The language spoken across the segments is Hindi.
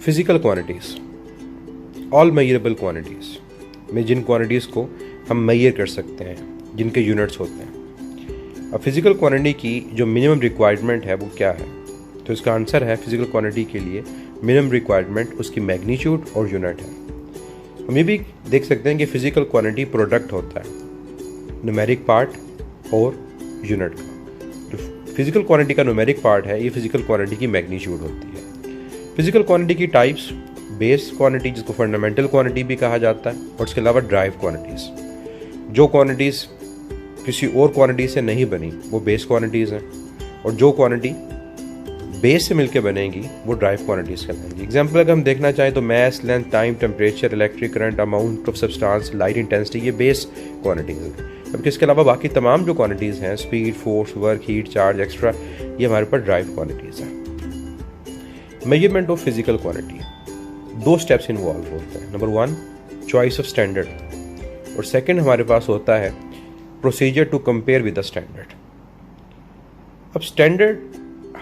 Physical quantities, all measurable quantities में जिन क्वांटिटीज़ को हम मेजर कर सकते हैं, जिनके यूनिट्स होते हैं। अब फिजिकल क्वांटिटी की जो मिनिमम रिक्वायरमेंट है वो क्या है? तो इसका आंसर है फिजिकल क्वांटिटी के लिए मिनिमम रिक्वायरमेंट उसकी मैग्नीट्यूड और यूनिट है। हम ये भी देख सकते हैं कि फिजिकल क्वांटिटी प्रोडक्ट होता है न्यूमेरिक पार्ट और यूनिट का। जो फिजिकल क्वांटिटी का न्यूमेरिक पार्ट है ये फिजिकल क्वांटिटी की मैग्नीट्यूड होती है। फिजिकल क्वांटिटी की टाइप्स, बेस क्वांटिटी जिसको फंडामेंटल क्वांटिटी भी कहा जाता है, और इसके अलावा ड्राइव क्वांटिटीज़। जो क्वांटिटीज़ किसी और क्वांटिटी से नहीं बनी वो बेस क्वांटिटीज़ हैं, और जो क्वांटिटी बेस से मिलकर बनेगी वो ड्राइव क्वांटिटीज़ कहलाएंगी। एग्जाम्पल अगर हम देखना चाहें तो mass, length, time, temperature, electric current, amount of substance, light intensity, ये बेस क्वांटिटीज़ हैं। जबकि इसके अलावा बाकी तमाम जो क्वांटिटीज़ हैं, speed, force, work, heat, charge, extra, ये हमारे पास ड्राइव क्वांटिटीज़ हैं। मेजरमेंट ऑफ फिजिकल क्वांटिटी, दो स्टेप्स इन्वॉल्व होते हैं। नंबर 1 चॉइस ऑफ स्टैंडर्ड, और सेकंड हमारे पास होता है procedure to compare with the standard. अब स्टैंडर्ड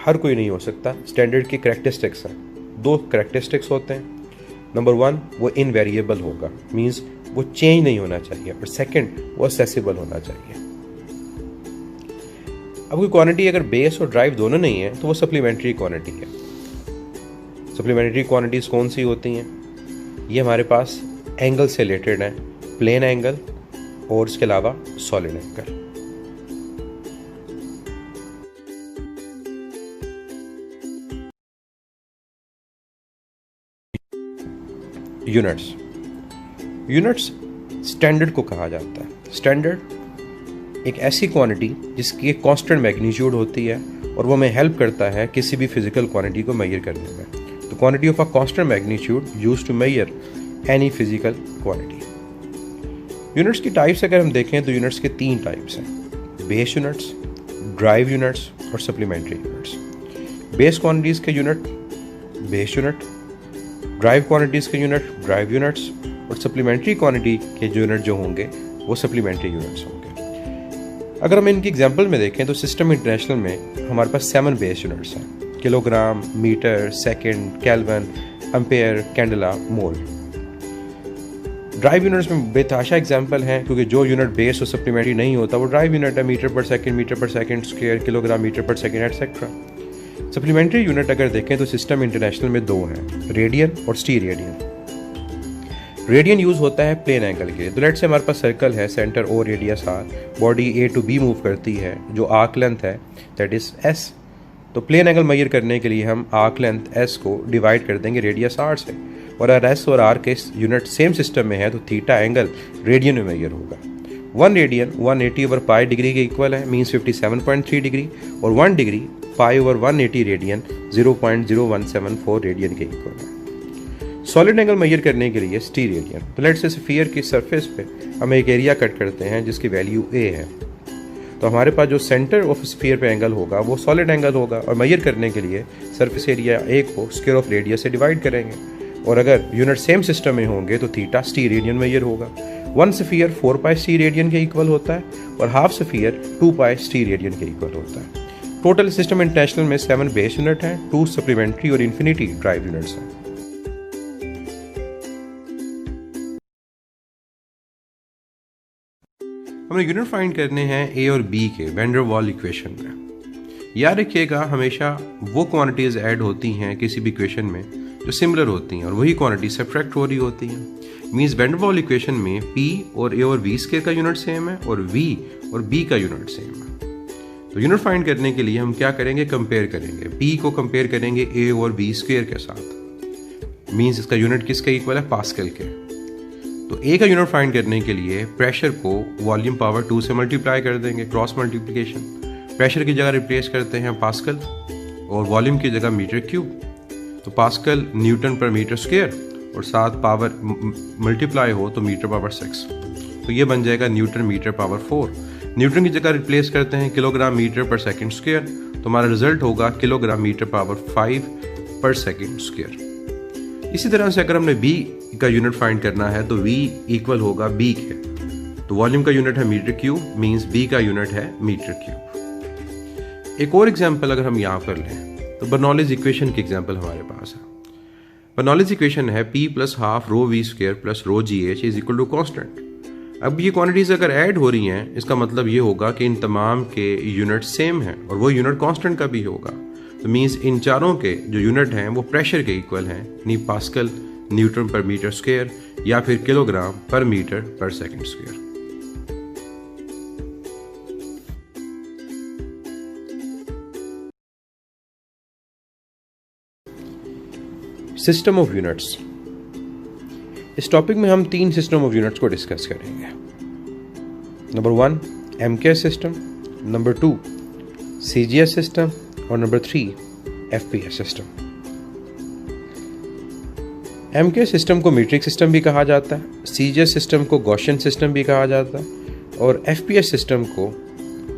हर कोई नहीं हो सकता। स्टैंडर्ड की कैरेक्टरिस्टिक्स हैं, दो कैरेक्टरिस्टिक्स होते हैं। नंबर 1 वो इनवेरिएबल होगा, मींस वो चेंज नहीं होना चाहिए, और सेकंड वो असेसिबल होना चाहिए। अब कोई क्वांटिटी अगर बेस और ड्राइव दोनों नहीं है तो वो सप्लीमेंट्री क्वांटिटी है। सप्लीमेंट्री क्वांटिटीज़ कौन सी होती हैं? ये हमारे पास एंगल से रिलेटेड हैं, प्लेन एंगल और इसके अलावा सॉलिड एंगल। यूनिट्स स्टैंडर्ड को कहा जाता है। स्टैंडर्ड एक ऐसी क्वांटिटी जिसकी एक कांस्टेंट मैग्नीट्यूड होती है और वो हमें हेल्प करता है किसी भी फिजिकल क्वांटिटी को मेजर करने में। तो quantity of a constant magnitude used to measure any physical quantity. Units की टाइप्स अगर हम देखें तो यूनिट्स के 3 टाइप्स हैं, बेस यूनिट्स, ड्राइव यूनिट्स और सप्लीमेंट्री यूनिट्स। बेस क्वांटिटीज़ के unit base unit, derived quantities के यूनिट ड्राइव यूनिट्स, और सप्लीमेंट्री क्वांटिटी के जो यूनिट जो होंगे वो सप्लीमेंट्री यूनिट्स होंगे। अगर हम इनकी एग्जांपल में देखें तो सिस्टम इंटरनेशनल में हमारे पास 7 बेस यूनिट्स हैं, kilogram, metre, second, kelvin, ampere, candela, mole. Derived units में बेतहाशा एग्जांपल हैं, क्योंकि जो यूनिट बेस और सप्लीमेंट्री नहीं होता वो ड्राइव यूनिट है, metre per second square, kilogram metre per second etcetera. Supplementary unit अगर देखें तो सिस्टम इंटरनेशनल में 2 हैं, रेडियन और स्टीरेडियन। रेडियन यूज होता है प्लेन एंगल के लिए। तो लेट्स से हमारे पास सर्कल है, centre O, radius R, body A to B move करती है, जो आर्क लेंथ है दैट इज एस। तो प्लेन एंगल मेजर करने के लिए हम आर्क लेंथ एस को डिवाइड कर देंगे रेडियस आर से, और अगर एस और आर के यूनिट सेम सिस्टम में है तो थीटा एंगल रेडियन में मेजर होगा। 1 रेडियन 180 ओवर पाई डिग्री के इक्वल है, मीन्स 57.3 डिग्री, और 1 degree pi over 180 radian 0.0174 radian के इक्वल है। सॉलिड एंगल मेजर करने के लिए स्टीरेडियन। तो लेट्स से स्फीयर की सरफेस पे हम एक एरिया कट करते हैं जिसकी वैल्यू ए है, तो हमारे पास जो सेंटर ऑफ स्फीयर पे एंगल होगा वो सॉलिड एंगल होगा, और मेजर करने के लिए सरफेस एरिया ए को स्क्वायर ऑफ रेडियस से डिवाइड करेंगे, और अगर यूनिट सेम सिस्टम में होंगे तो थीटा स्टीरेडियन मेजर होगा। 1 स्फीयर 4 पाई स्टीरेडियन के इक्वल होता है, और हाफ स्फीयर 2 पाई स्टीरेडियन के इक्वल होता है। टोटल सिस्टम इंटरनेशनल में 7 बेस यूनिट हैं, 2 सप्लीमेंट्री और इन्फिनिटी ड्राइव यूनिट्स हैं। हमें यूनिट फाइंड करने हैं ए और बी के वैन डर वाल इक्वेशन में। याद रखिएगा हमेशा वो क्वांटिटीज ऐड होती हैं किसी भी इक्वेशन में जो सिमिलर होती हैं, और वही क्वांटिटी सब्ट्रैक्ट हो रही होती हैं। मींस वैन डर वाल इक्वेशन में पी और ए और बी स्केयर का यूनिट सेम है, और वी और बी का यूनिट सेम है। तो यूनिट फाइंड करने के लिए हम क्या करेंगे, कंपेयर करेंगे। पी को कंपेयर करेंगे ए और बी स्क्वेयर के साथ, मींस इसका यूनिट किसके इक्वल है, पास्कल के। तो ए का यूनिट फाइंड करने के लिए प्रेशर को वॉल्यूम पावर 2 से मल्टीप्लाई कर देंगे, क्रॉस मल्टीप्लिकेशन। प्रेशर की जगह रिप्लेस करते हैं पास्कल, और वॉल्यूम की जगह मीटर क्यूब। तो pascal newton per metre square, और साथ पावर मल्टीप्लाई हो तो मीटर पावर 6, तो ये बन जाएगा न्यूटन मीटर पावर 4। न्यूटन की जगह रिप्लेस करते हैं kilogram metre per second square, तो हमारा रिजल्ट होगा किलोग्राम मीटर पावर 5 पर सेकंड स्क्वायर। इसी तरह से अगर हमने बी का यूनिट फाइंड करना है तो वी इक्वल होगा बी के, तो वॉल्यूम का यूनिट है मीटर क्यूब, मींस बी का यूनिट है मीटर क्यूब। एक और एग्जांपल अगर हम यहाँ पर लें तो बर्नौलीज इक्वेशन की एग्जांपल हमारे पास है। बर्नौलीज इक्वेशन है P plus half rho v square plus rho g h is equal to constant. अब ये क्वांटिटीज अगर ऐड हो रही हैं, इसका मतलब ये होगा कि इन तमाम के यूनिट सेम हैं और वो यूनिट कांस्टेंट का भी होगा। तो मीन्स इन चारों के जो यूनिट हैं वो प्रेशर के इक्वल हैं, यानी pascal newton per metre square या फिर kilogram per metre per second square. System of units. इस टॉपिक में हम 3 सिस्टम ऑफ यूनिट्स को डिस्कस करेंगे। Number 1 MKS system, number 2 CGS system और number 3 FPS system. MKS system को मीट्रिक सिस्टम भी कहा जाता है, सीजीएस सिस्टम को गॉसियन सिस्टम भी कहा जाता है और एफपीएस सिस्टम को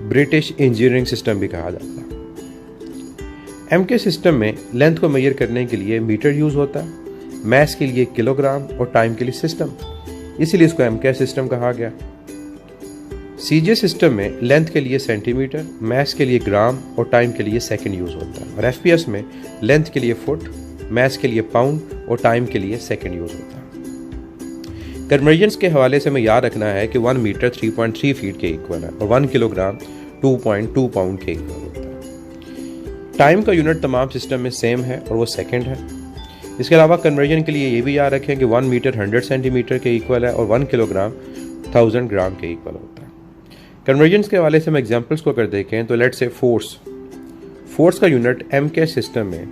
ब्रिटिश इंजीनियरिंग सिस्टम भी कहा जाता है। एमकेएस सिस्टम में लेंथ को मेजर करने के लिए मीटर यूज होता है, मैस के लिए किलोग्राम और टाइम के लिए सिस्टम, इसीलिए इसको एमकेएस सिस्टम कहा गया। सीजीएस सिस्टम में लेंथ के लिए सेंटीमीटर, मैस के लिए ग्राम और टाइम के लिए सेकंड यूज होता है और एफपीएस में लेंथ के लिए फुट, मैस के लिए पाउंड और टाइम के लिए सेकंड यूज होता है। कन्वर्जन्स के हवाले से हमें याद रखना है कि 1 मीटर 3.3 फीट के इक्वल है और 1 किलोग्राम 2.2 पाउंड के इक्वल होता है। टाइम का यूनिट तमाम सिस्टम में सेम है और वो सेकंड है। इसके अलावा कन्वर्जन के लिए ये भी याद रखें कि 1 मीटर 100 सेंटीमीटर के इक्वल है और 1 किलोग्राम 1000 ग्राम के इक्वल होता है। कन्वर्जन्स के हवाले से हम एग्जांपल्स को अगर देखें तो लेट्स से फोर्स का यूनिट एमकेएस सिस्टम में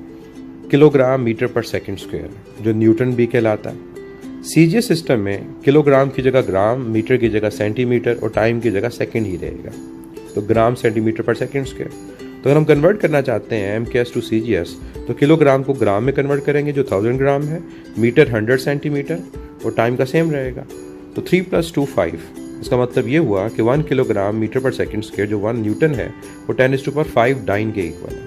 kilogram metre per second square जो न्यूटन भी कहलाता है। सीजीएस सिस्टम में किलोग्राम की जगह ग्राम, मीटर की जगह सेंटीमीटर और टाइम की जगह सेकंड ही रहेगा, तो ग्राम सेंटीमीटर पर सेकंड स्क्वायर। तो अगर हम कन्वर्ट करना चाहते हैं एमकेएस टू सीजीएस तो किलोग्राम को ग्राम में कन्वर्ट करेंगे जो 1000 ग्राम है, मीटर 100 सेंटीमीटर और टाइम का सेम रहेगा। तो 3 + 2 5, इसका मतलब ये हुआ कि 1 kilogram metre per second square जो 1 न्यूटन है वो 10⁻5 डाइन के इक्वल है।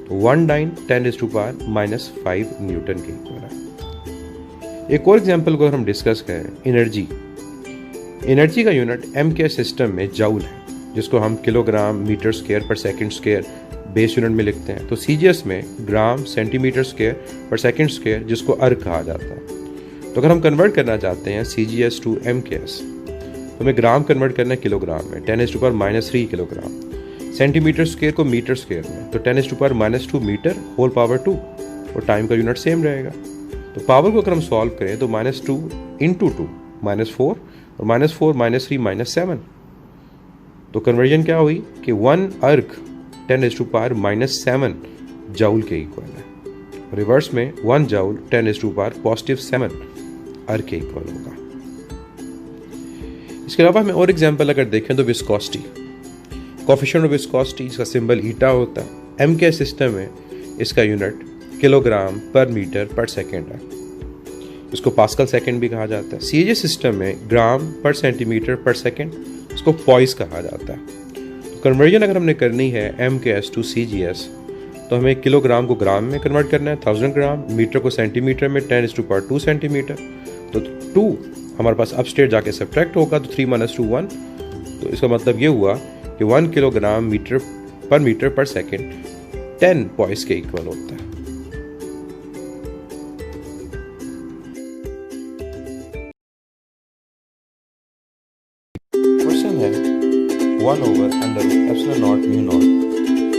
तो 1 डाइन 10⁻⁻5 न्यूटन के इक्वल है। एक और एग्जाम्पल को हम डिस्कस करें, एनर्जी का यूनिट एमकेएस सिस्टम में जूल है जिसको हम किलोग्राम मीटर स्क्वायर पर सेकंड स्क्वायर बेस यूनिट में लिखते हैं। तो सीजीएस में ग्राम सेंटीमीटर स्क्वायर पर सेकंड स्क्वायर जिसको अर्ग कहा जाता है। तो अगर हम कन्वर्ट करना चाहते हैं सीजीएस टू एमकेएस तो हमें ग्राम कन्वर्ट करना है किलोग्राम में 10⁻³ किलोग्राम, सेंटीमीटर स्क्वायर को मीटर स्क्वायर में तो 10⁻² मीटर होल पावर 2 और टाइम का यूनिट सेम रहेगा। तो पावर को अगर हम सॉल्व करें तो -2 × 2 -4 और -4 -3 -7। तो कन्वर्जन क्या हुई कि 1 अर्ग 10⁻⁻7 जूल के इक्वल है। रिवर्स में 1 जूल 10⁻⁻7 अर्ग के इक्वल होगा। इसके अलावा हमें और एग्जांपल अगर देखें तो विस्कोसिटी, कोएफिशिएंट ऑफ विस्कोसिटी इसका सिंबल ईटा होता है। एमकेएस सिस्टम में इसका यूनिट किलोग्राम पर मीटर पर सेकेंड है, इसको पास्कल सेकेंड भी कहा जाता है। सीजीएस सिस्टम में ग्राम पर सेंटीमीटर पर सेकेंड, इसको पॉइस कहा जाता है। तो कन्वर्जन अगर हमने करनी है एमकेएस टू सीजीएस तो हमें किलोग्राम को ग्राम में कन्वर्ट करना है 1000 ग्राम, मीटर को सेंटीमीटर में 10⁻² सेंटीमीटर। तो 2 हमारे पास अपस्टेट जाके सब्ट्रैक्ट होगा तो 3 - 2 1। तो इसका मतलब ये हुआ कि 1 किलोग्राम मीटर पर सेकेंड 10 पॉइस के इक्वल होता है। क्वेश्चन है 1/√ε0μ0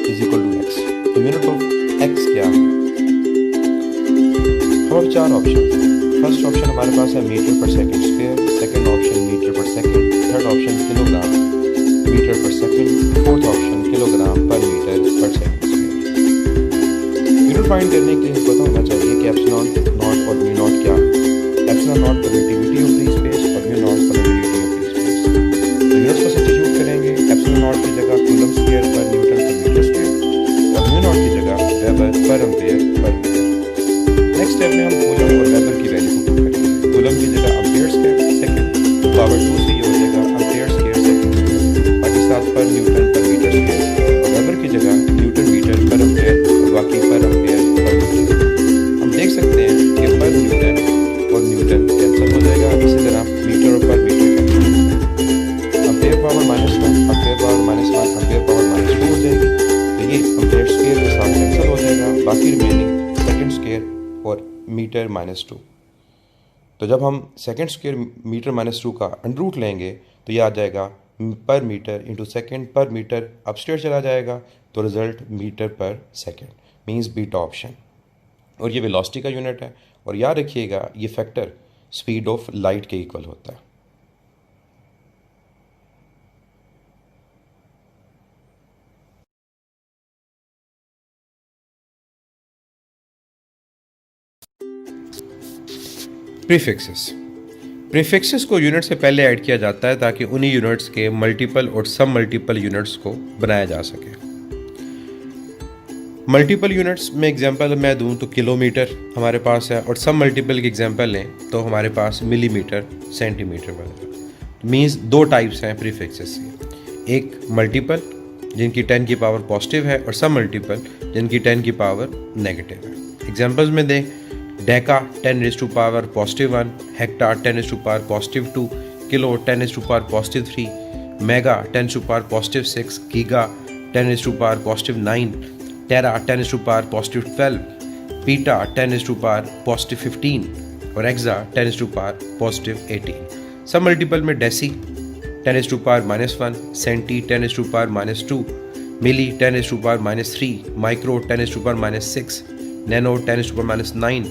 = x। तो यूनिट ऑफ x क्या है? हमारे 4 ऑप्शन हैं। फर्स्ट ऑप्शन हमारे पास है metre per second square, second option metre per second, third option kilogram metre per second, fourth option kilogram per metre per second square. Unit find करने के लिए पता होना चाहिए कि ε0 और μ0 क्या है। ε0 परमिटिविटी ऑफ फ्री स्पेस और μ0 परमिटिविटी ऑफ फ्री स्पेस। तो यूनिट्स को सब्स्टिट्यूट करेंगे, ε0 की जगह कूलम स्क्वायर पर न्यूटन पर मीटर स्क्वायर और μ0 की जगह weber per ampere per metre. Next step में हम कूलम और वेबर की वैल्यू को पुट करेंगे। कूलम की जगह एम्पेयर स्क्वायर सेकंड, पावर 2 से ये हो जाएगा एम्पेयर स्क्वायर सेकंड, बाकी साथ पर न्यूटन पर मीटर स्क्वायर और वेबर की जगह न्यूटन मीटर पर एम्पेयर और बाकी पर एम्पेयर पर मीटर। हम देख सकते हैं कि पर न्यूटन और न्यूटन कैंसिल हो जाएगा। इसी तरह मीटर और पर metre cancel, ampere power -1 ampere power -1 ampere power -2 हो जाएगी। तो ये एम्पेयर स्क्वायर के साथ कैंसिल हो जाएगा, बाकी रिमेनिंग सेकंड स्क्वायर और मीटर -2। तो जब हम सेकेंड स्क्वायर मीटर -2 का अंडर रूट लेंगे तो ये आ जाएगा पर मीटर इंटू सेकेंड, पर मीटर अपस्टेयर चला जाएगा तो रिजल्ट मीटर पर सेकेंड, मींस बीटा ऑप्शन। और ये वेलोसिटी का यूनिट है और याद रखिएगा ये फैक्टर स्पीड ऑफ लाइट के इक्वल होता है। प्रीफिक्सेस को यूनिट से पहले ऐड किया जाता है ताकि उन्हीं यूनिट्स के मल्टीपल और सब मल्टीपल यूनिट्स को बनाया जा सके। मल्टीपल यूनिट्स में एग्जांपल मैं दूं तो किलोमीटर हमारे पास है, और सब मल्टीपल की एग्जांपल लें तो हमारे पास मिलीमीटर, सेंटीमीटर वगैरह। मींस दो टाइप्स हैं प्रीफिक्सेस की, एक मल्टीपल जिनकी 10 की पावर पॉजिटिव है और सब मल्टीपल जिनकी 10 की पावर नेगेटिव है। एग्जांपल्स में दें, डेका 10⁻⁻1, हेक्टार 10⁻⁻2, किलो 10⁻⁻3, मेगा 10⁻⁻6, गीगा 10⁻⁻9, टेरा 10⁻⁻12, पीटा 10⁻⁻15 और एक्सा 10⁻⁻18। सब मल्टीपल में डेसी 10⁻⁻1, सेंटी 10⁻⁻2, मिली 10⁻⁻3, माइक्रो 10⁻⁻6, नैनो 10⁻⁻9,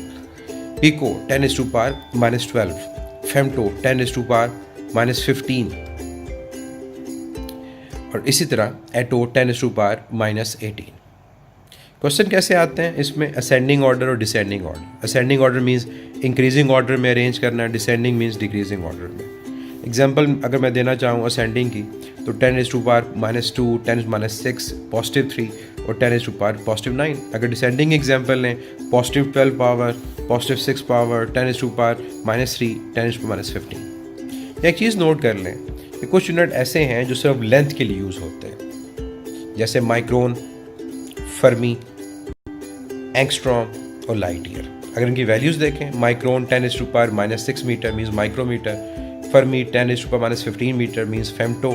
पिको 10⁻⁻12, फेम्टो 10⁻⁻15 और इसी तरह एटो 10⁻⁻18। क्वेश्चन कैसे आते हैं इसमें? असेंडिंग ऑर्डर और descending order. Ascending order means increasing order में अरेंज करना, डिसेंडिंग मीन्स डिक्रीजिंग ऑर्डर में। एग्जाम्पल अगर मैं देना चाहूँ असेंडिंग की तो 10⁻⁻2, 10⁻�6, +3 और 10⁻⁻9। अगर डिसेंडिंग एग्जाम्पल लें, +12 पावर, +6 पावर, 10⁻⁻3, 10⁻⁻15। एक चीज़ नोट कर लें कि कुछ यूनिट ऐसे हैं जो सिर्फ लेंथ के लिए यूज़ होते हैं, जैसे माइक्रोन, फर्मी, एंगस्ट्रॉम और लाइट ईयर। अगर इनकी वैल्यूज़ देखें, micron 10⁻⁻6 metre means micrometre, fermi 10⁻⁻15 metre means femto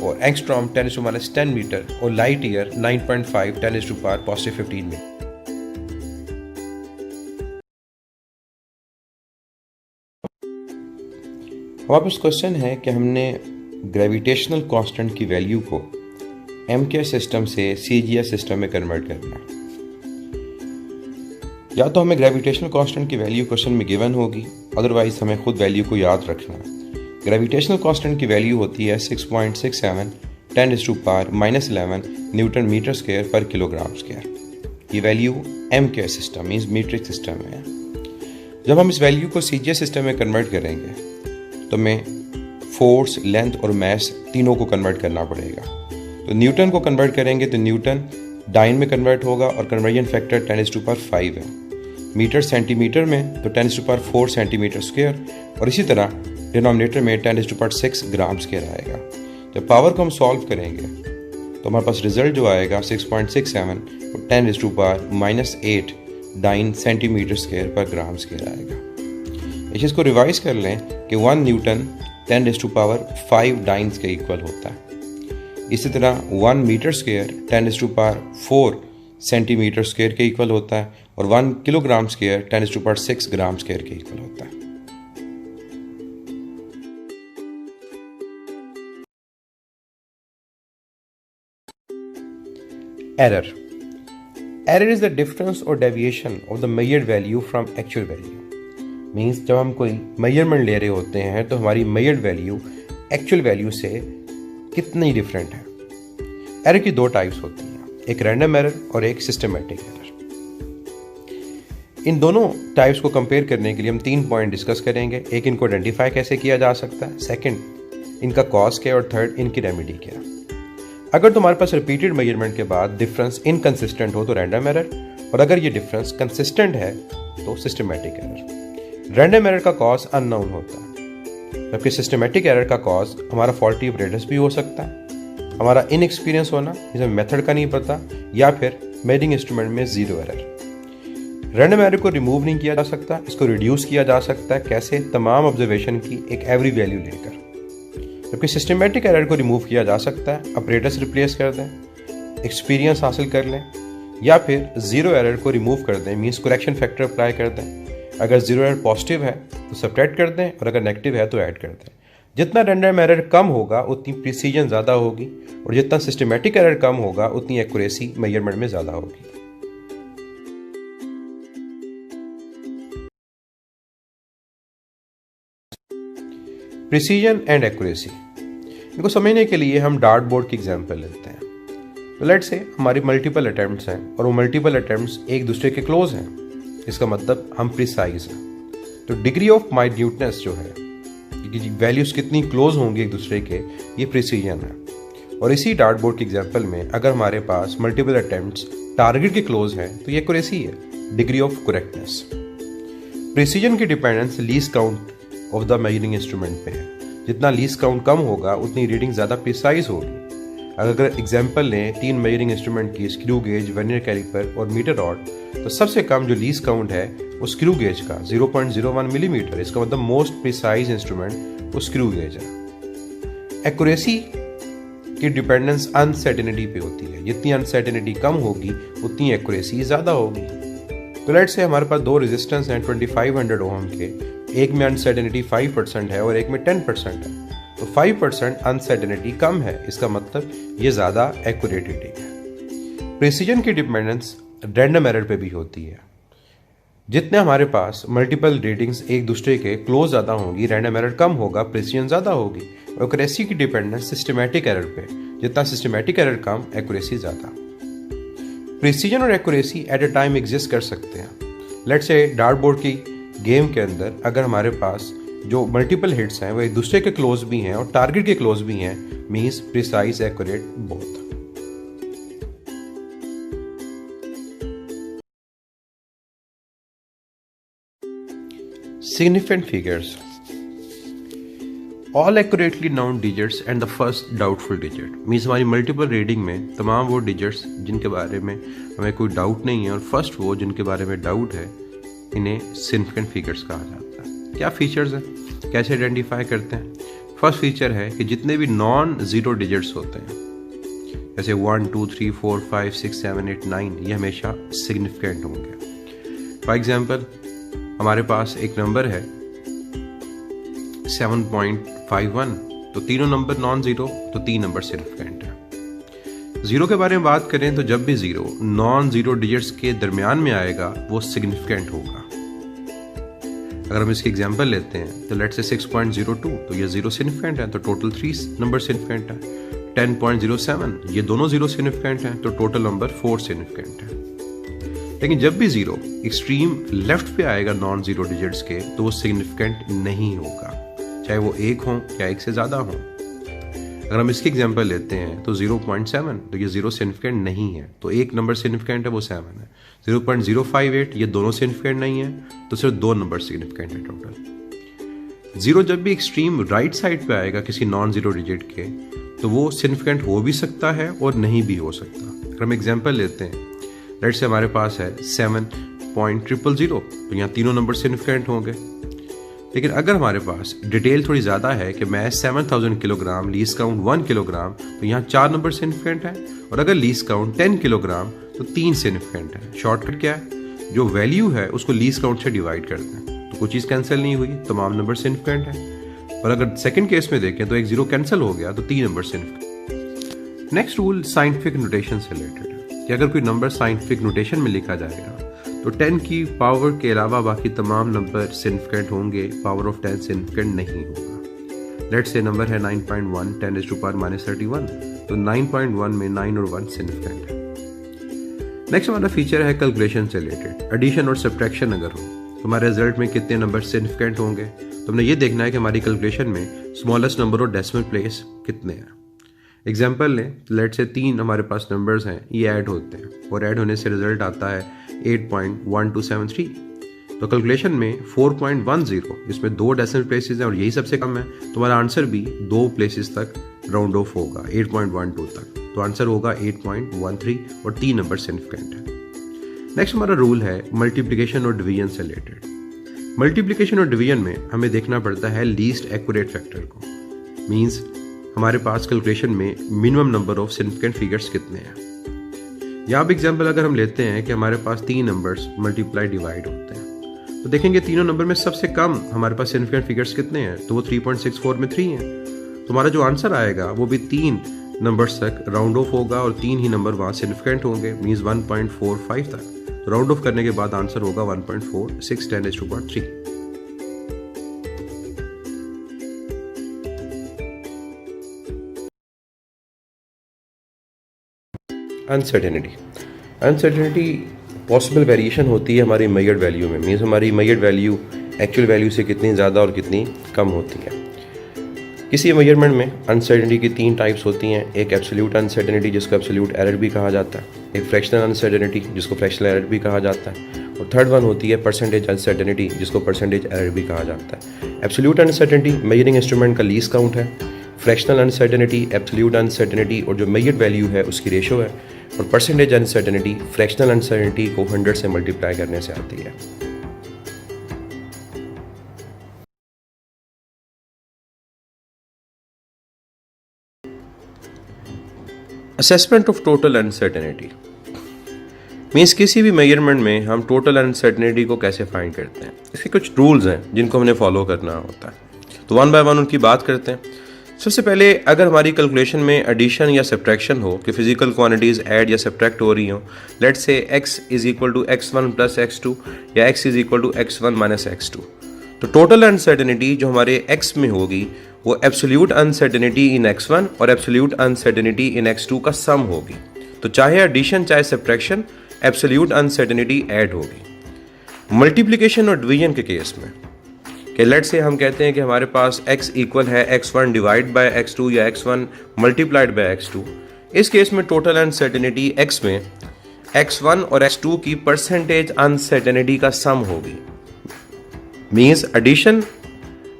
और एंगस्ट्रॉम 10⁻10 मीटर और लाइट ईयर 9.5 10⁻⁻15 मीटर। हमारे पास क्वेश्चन है कि हमने ग्रेविटेशनल कांस्टेंट की वैल्यू को एमके सिस्टम से सीजीएस सिस्टम में कन्वर्ट करना है। या तो हमें ग्रेविटेशनल कांस्टेंट की वैल्यू क्वेश्चन में गिवन होगी, अदरवाइज हमें खुद वैल्यू को याद रखना है। ग्रेविटेशनल कांस्टेंट की वैल्यू होती है 6.67 10⁻⁻11 न्यूटन मीटर स्क्वायर पर किलोग्राम स्क्वायर। ये value MK system means metric system में है। जब हम इस वैल्यू को सीजीएस सिस्टम में कन्वर्ट करेंगे तो हमें फोर्स, लेंथ और मास तीनों को कन्वर्ट करना पड़ेगा। तो न्यूटन को कन्वर्ट करेंगे तो न्यूटन डाइन में कन्वर्ट होगा और कन्वर्जन फैक्टर 10⁻5 है। मीटर सेंटीमीटर में तो 10⁻4 सेंटीमीटर स्क्वायर और इसी तरह डिनोमिनेटर में 10⁻6 ग्राम स्क्वायर आएगा। जब पावर को हम सॉल्व करेंगे तो हमारे पास रिजल्ट जो आएगा 6.67 और 10⁻⁻8 डाइन सेंटीमीटर स्क्वायर पर ग्राम स्क्वायर आएगा। इस चीज़ को रिवाइज कर लें कि 1 न्यूटन 10⁻5 डाइन्स के इक्वल होता है। इसी तरह 1 मीटर स्क्वायर 10⁻4 सेंटीमीटर स्क्वायर के इक्वल होता है और 1 किलोग्राम स्क्वायर 10⁻6 ग्राम स्क्वायर के इक्वल होता है। एरर इज द डिफरेंस और deviation of the measured value from actual value. Means जब हम कोई मेजरमेंट ले रहे होते हैं तो हमारी मेजर्ड वैल्यू एक्चुअल वैल्यू से कितनी डिफरेंट है। एरर की दो टाइप्स होती हैं, एक रैंडम एरर और एक सिस्टमेटिक एरर। इन दोनों टाइप्स को कंपेयर करने के लिए हम 3 पॉइंट डिस्कस करेंगे। एक, इनको आइडेंटिफाई कैसे किया जा सकता है, सेकंड इनका कॉज क्या, और थर्ड इनकी रेमेडी क्या। अगर तुम्हारे पास रिपीटेड मेजरमेंट के बाद डिफरेंस इनकंसिस्टेंट हो तो रैंडम एरर, और अगर ये डिफरेंस कंसिस्टेंट है तो सिस्टमेटिक एरर। रैंडम एरर का कॉज अननोन होता है, जबकि सिस्टमेटिक एरर का कॉज हमारा फॉल्टी ऑपरेटर्स भी हो सकता है, हमारा इनएक्सपीरियंस होना, जिसमें मेथड का नहीं पता, या फिर मेजरिंग इंस्ट्रूमेंट में जीरो एरर। रैंडम एरर को रिमूव नहीं किया जा सकता, इसको रिड्यूस किया जा सकता है। कैसे? तमाम ऑब्जर्वेशन की एक एवरी वैल्यू लेकर। जबकि सिस्टमेटिक एरर को रिमूव किया जा सकता है, ऑपरेटर्स रिप्लेस कर दें, एक्सपीरियंस हासिल कर लें, या फिर जीरो एरर को रिमूव कर दें, मीन्स करेक्शन फैक्टर अप्लाई कर दें। अगर जीरो एरर पॉजिटिव है तो सब्ट्रैक्ट कर दें और अगर नेगेटिव है तो ऐड कर दें। जितना रैंडम एरर कम होगा उतनी प्रिसीजन ज़्यादा होगी और जितना सिस्टमेटिक एरर कम होगा उतनी एक्यूरेसी मेजरमेंट में ज़्यादा होगी। प्रिसीजन एंड एक्यूरेसी इनको समझने के लिए हम डार्ट बोर्ड की एग्जांपल लेते हैं। तो लेट से हमारी मल्टीपल अटेम्प्ट्स हैं और वो मल्टीपल अटेम्प्ट्स एक दूसरे के क्लोज हैं, इसका मतलब हम प्रिसाइज हैं। तो डिग्री ऑफ माइन्यूटनेस जो है, वैल्यूज कितनी क्लोज होंगी एक दूसरे के, ये प्रिसीजन है। और इसी डार्ट बोर्ड के एग्जांपल में अगर हमारे पास मल्टीपल अटेम्प्ट्स टारगेट के क्लोज हैं तो ये एक्यूरेसी है, डिग्री ऑफ करेक्टनेस। प्रिसीजन की dependence least count of the measuring instrument पे है। जितना लीस्ट काउंट कम होगा उतनी रीडिंग ज़्यादा प्रिसाइज होगी। अगर एग्जांपल लें 3 मेजरिंग इंस्ट्रूमेंट की, स्क्रू गेज, वर्नियर कैलिपर और मीटर रॉड, तो सबसे कम जो लीस्ट काउंट है वो स्क्रू गेज का 0.01 मिलीमीटर, इसका मतलब मोस्ट प्रिसाइज इंस्ट्रूमेंट वो स्क्रू गेज है। एक्यूरेसी की डिपेंडेंस अनसर्टेनिटी पे होती है। जितनी अनसर्टेनिटी कम होगी उतनी एक्यूरेसी ज़्यादा होगी। तो लेट्स से हमारे पास 2 रेजिस्टेंस हैं 2500 ओम के, एक में अनसर्टेनिटी 5% है और एक में 10% है। तो 5% अनसर्टेनिटी कम है, इसका मतलब ये ज़्यादा एक्यूरेट रीडिंग है। प्रिसीजन की डिपेंडेंस रैंडम एरर पे भी होती है। जितने हमारे पास मल्टीपल रीडिंग्स एक दूसरे के क्लोज ज़्यादा होंगी, रैंडम एरर कम होगा, प्रिसीजन ज़्यादा होगी। और एक्यूरेसी की डिपेंडेंस सिस्टमेटिक एरर पे, जितना सिस्टमेटिक एरर कम, एक्यूरेसी ज़्यादा। प्रिसीजन और accuracy at a time exist कर सकते हैं। लेट्स से डार्ट बोर्ड की गेम के अंदर अगर हमारे पास जो मल्टीपल हिट्स हैं वो एक दूसरे के क्लोज भी हैं और टारगेट के क्लोज भी हैं, means precise, accurate both. Significant figures, all accurately noun digits and the first doubtful digit, means हमारी मल्टीपल रीडिंग में तमाम वो डिजिट्स जिनके बारे में हमें कोई डाउट नहीं है और फर्स्ट वो जिनके बारे में डाउट है, इन्हें सिग्निफिकेंट फिगर्स कहा जाता है। क्या फीचर्स हैं, कैसे आइडेंटिफाई करते हैं? फर्स्ट फीचर है कि जितने भी नॉन जीरो डिजिट्स होते हैं, जैसे 1 2 3 4 5 6 7 8 9, ये हमेशा सिग्निफिकेंट होंगे। फॉर एग्जाम्पल हमारे पास एक नंबर है 7.51, तो तीनों नंबर नॉन जीरो, तो 3 नंबर सिग्निफिकेंट है। जीरो के बारे में बात करें तो जब भी जीरो नॉन जीरो डिजिट्स के दरमियान में आएगा वो सिग्निफिकेंट होगा। अगर हम इसकी एग्जांपल लेते हैं तो लेट्स से 6.02, तो ये जीरो सिग्निफिकेंट है, तो टोटल 3 नंबर सिग्निफिकेंट है। 10.07, ये दोनों जीरो सिग्निफिकेंट हैं, तो टोटल नंबर 4 सिग्निफिकेंट है। लेकिन जब भी जीरो एक्सट्रीम लेफ्ट पे आएगा नॉन जीरो डिजिट्स के, तो वो सिग्निफिकेंट नहीं होगा, चाहे वो 1 हो या 1 से ज़्यादा हो। अगर हम इसकी एग्जांपल लेते हैं तो 0.7, तो ये जीरो सिग्निफिकेंट नहीं है, तो 1 नंबर सिग्निफिकेंट है, वो 7 है। 0.058, ये दोनों सिग्निफिकेंट नहीं है, तो सिर्फ 2 नंबर सिग्निफिकेंट है टोटल। जीरो जब भी एक्सट्रीम राइट साइड पे आएगा किसी नॉन जीरो डिजिट के, तो वो सिग्निफिकेंट हो भी सकता है और नहीं भी हो सकता। अगर हम एग्जांपल लेते हैं, लेट्स से हमारे पास है 7.000, तो यहाँ तीनों नंबर सिग्निफिकेंट होंगे। लेकिन अगर हमारे पास डिटेल थोड़ी ज़्यादा है कि मैं 7000 किलोग्राम, लीस्ट काउंट 1 किलोग्राम, तो यहाँ 4 नंबर सिग्निफिकेंट है। और अगर लीस्ट काउंट 10 किलोग्राम तो 3 सिग्निफिकेंट है। शॉर्टकट क्या है, जो वैल्यू है उसको लीस्ट काउंट से डिवाइड कर दें, तो कोई चीज़ कैंसिल नहीं हुई, तमाम नंबर सिग्निफिकेंट है। और अगर सेकंड केस में देखें तो एक जीरो कैंसिल हो गया, तो 3 number significant. Next rule scientific notation से रिलेटेड है कि अगर कोई नंबर साइंटिफिक नोटेशन में लिखा जाएगा तो 10 की पावर के अलावा बाकी तमाम नंबर सिग्निफिकेंट होंगे, पावर ऑफ 10 सिग्निफिकेंट नहीं होगा। लेट्स से नंबर है 9.1, 10⁻31, तो 9.1 में 9 और 1 सिग्निफिकेंट है। नेक्स्ट हमारा फीचर है कैलकुलेशन से रिलेटेड, एडिशन और सब्ट्रैक्शन अगर हो तो हमारे रिजल्ट में कितने नंबर सिग्निफिकेंट होंगे। तो हमने ये देखना है कि हमारी कैलकुलेशन में स्मॉलेस्ट नंबर और डेसिमल प्लेस कितने हैं। एग्जाम्पल लें, लेट से 3 हमारे पास नंबर्स हैं, ये ऐड होते हैं और ऐड होने से रिजल्ट आता है 8.1273। तो कैलकुलेशन में 4.10, इसमें 2 डेसिमल प्लेसेस हैं और यही सबसे कम है, तो हमारा आंसर भी 2 प्लेसेस तक राउंड ऑफ होगा 8.12 तक, तो आंसर होगा 8.13 और 3 नंबर सिग्निफिकेंट है। नेक्स्ट हमारा रूल है मल्टीप्लिकेशन और डिवीजन से रिलेटेड। मल्टीप्लिकेशन और डिवीजन में हमें देखना पड़ता है लीस्ट एक्यूरेट फैक्टर को, मींस हमारे पास कैलकुलेशन में minimum number of significant figures कितने हैं। यहाँ भी एग्जाम्पल अगर हम लेते हैं कि हमारे पास 3 नंबर्स मल्टीप्लाई डिवाइड होते हैं, तो देखेंगे तीनों नंबर में सबसे कम हमारे पास सिग्निफिकेंट फिगर्स कितने हैं, तो वो 3.64 में 3 हैं। तो हमारा जो आंसर आएगा वो भी 3 नंबर्स तक राउंड ऑफ होगा और 3 ही नंबर वहाँ सिग्निफिकेंट होंगे, मीन्स 1.45 तक। तो राउंड ऑफ करने के बाद आंसर होगा 1.46 10⁻³ अनसर्टेनिटी पॉसिबल वेरिएशन होती है हमारी मेजर्ड वैल्यू में, मीन्स हमारी मेजर्ड वैल्यू एक्चुअल वैल्यू से कितनी ज़्यादा और कितनी कम होती है। किसी मेजरमेंट में अनसर्टेनिटी की 3 टाइप्स होती हैं, एक एब्सोल्यूट अनसर्टेनिटी जिसको एब्सोल्यूट एरर भी कहा जाता है, एक फ्रैक्शनल अनसर्टेनिटी जिसको फ्रैक्शनल एरर भी कहा जाता है, और थर्ड वन होती है परसेंटेज अनसर्टेनिटी जिसको परसेंटेज एरर भी कहा जाता है। एब्सोल्यूट अनसर्टेनिटी मेजरिंग इंस्ट्रूमेंट का लीस्ट काउंट है, फ्रैक्शनल अनसर्टेनिटी एब्सोल्यूट अनसर्टेनिटी और जो मेजर्ड वैल्यू है उसकी रेशो है, और परसेंटेज अनसर्टेनिटी फ्रैक्शनल अनसर्टेनिटी को 100 से मल्टीप्लाई करने से आती है। Assessment of total uncertainty means किसी भी मेजरमेंट में हम टोटल अनसर्टेनिटी को कैसे फाइंड करते हैं। इसके कुछ रूल्स हैं जिनको हमने फॉलो करना होता है, तो वन बाय वन उनकी बात करते हैं। सबसे पहले अगर हमारी कैलकुलेशन में एडिशन या सब्ट्रैक्शन हो कि फिजिकल क्वांटिटीज़ ऐड या सब्ट्रैक्ट हो रही हो, लेट्स से x = x1 + x2 या x = x1 - x2, तो टोटल अनसर्टेनिटी जो हमारे x में होगी वो एब्सोल्यूट अनसर्टेनिटी इन x1 और एब्सोल्यूट अनसर्टेनिटी इन x2 का सम होगी। तो चाहे एडिशन चाहे सब्ट्रैक्शन, एब्सोल्यूट अनसर्टेनिटी ऐड होगी। मल्टीप्लिकेशन और डिवीजन के केस में कि लेट से हम कहते हैं कि हमारे पास x इक्वल है x1 डिवाइड बाय x2 या x1 मल्टीप्लाइड बाय x2, इस केस में टोटल अनसर्टेनिटी x में x1 और x2 की परसेंटेज अनसर्टेनिटी का सम होगी। मीन्स एडिशन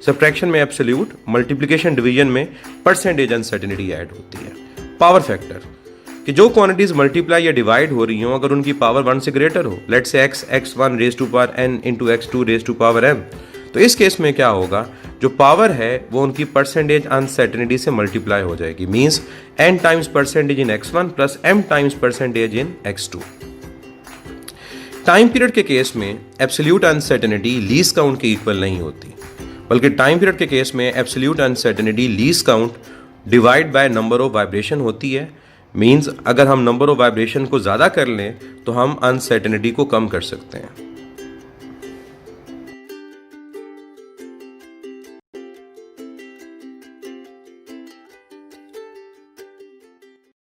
सब्ट्रैक्शन में एब्सोल्यूट, मल्टीप्लिकेशन डिवीजन में परसेंटेज अनसर्टेनिटी ऐड होती है। पावर फैक्टर कि जो क्वांटिटीज मल्टीप्लाई या डिवाइड हो रही हो अगर उनकी पावर 1 से ग्रेटर हो, let's say x1 raise to power n into x2 raise to power m, तो इस केस में क्या होगा, जो पावर है वो उनकी परसेंटेज अनसर्टेनिटी से मल्टीप्लाई हो जाएगी। Means n times percentage in x1 plus m times percentage in x2। Time period के केस में एब्सोल्यूट अनसर्टेनिटी लीस्ट काउंट के इक्वल नहीं होती, बल्कि टाइम पीरियड के केस में absolute uncertainty least count divide by number of vibration होती है। मीन्स अगर हम नंबर ऑफ वाइब्रेशन को ज़्यादा कर लें तो हम अनसर्टेनिटी को कम कर सकते हैं।